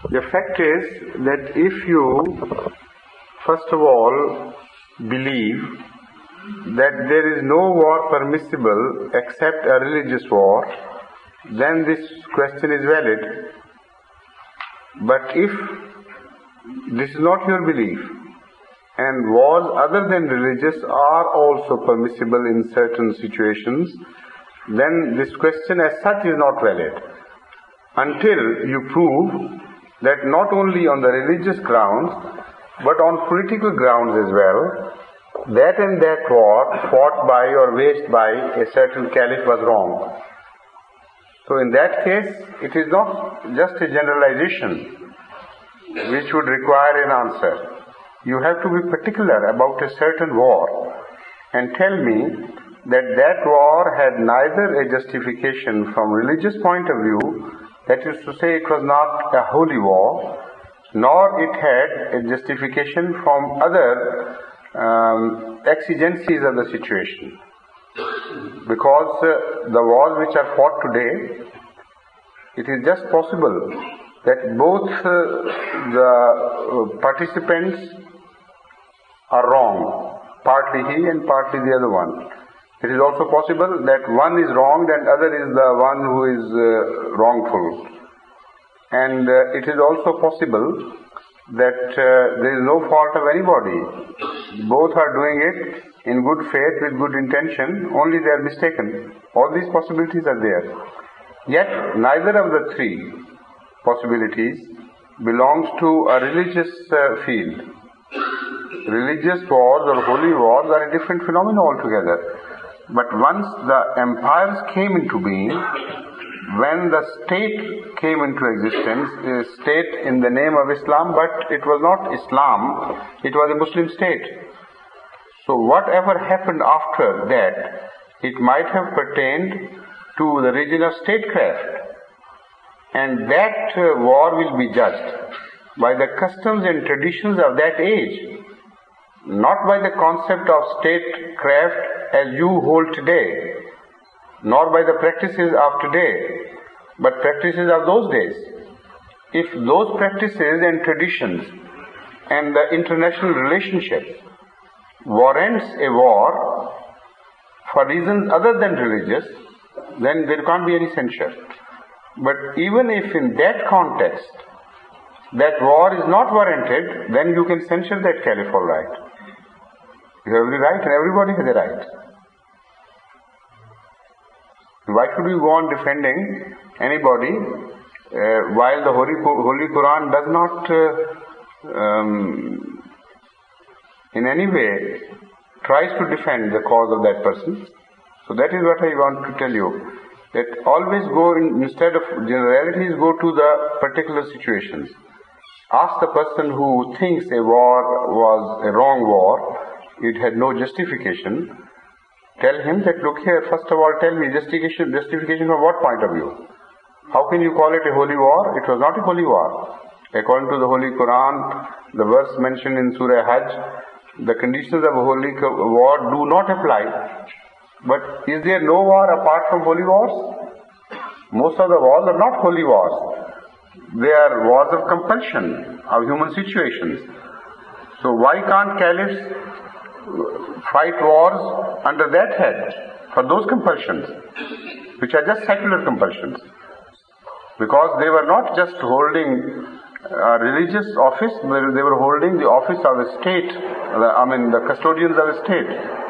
The fact is that if you, first of all, believe that there is no war permissible except a religious war, then this question is valid. But if this is not your belief, and wars other than religious are also permissible in certain situations, then this question as such is not valid, until you prove that not only on the religious grounds, but on political grounds as well, that and that war fought by or waged by a certain caliph was wrong. So in that case, it is not just a generalization which would require an answer. You have to be particular about a certain war and tell me that that war had neither a justification from religious point of view, that is to say it was not a holy war, nor it had a justification from other exigencies of the situation. Because the wars which are fought today, it is just possible that both the participants are wrong, partly he and partly the other one. It is also possible that one is wrong and other is the one who is wrongful. And it is also possible that there is no fault of anybody. Both are doing it in good faith with good intention, only they are mistaken. All these possibilities are there. Yet neither of the three possibilities belongs to a religious field. Religious wars or holy wars are a different phenomenon altogether. But once the empires came into being, when the state came into existence, a state in the name of Islam, but it was not Islam, it was a Muslim state. So whatever happened after that, it might have pertained to the region of statecraft. And that war will be judged by the customs and traditions of that age, not by the concept of statecraft as you hold today, nor by the practices of today, but practices of those days. If those practices and traditions and the international relationship warrants a war for reasons other than religious, then there can't be any censure. But even if in that context that war is not warranted, then you can censure that caliph, all right. You have every right and everybody has a right. Why should we go on defending anybody while the Holy Qur'an does not in any way tries to defend the cause of that person? So that is what I want to tell you. That always go, instead of generalities, go to the particular situations. Ask the person who thinks a war was a wrong war, it had no justification. Tell him that, look here, first of all tell me justification from what point of view? How can you call it a holy war? It was not a holy war. According to the Holy Qur'an, the verse mentioned in Surah Hajj, the conditions of a holy war do not apply. But is there no war apart from holy wars? Most of the wars are not holy wars. They are wars of compulsion, of human situations. So why can't caliphs fight wars under that head, for those compulsions, which are just secular compulsions? Because they were not just holding a religious office, they were holding the office of a state, the custodians of a state.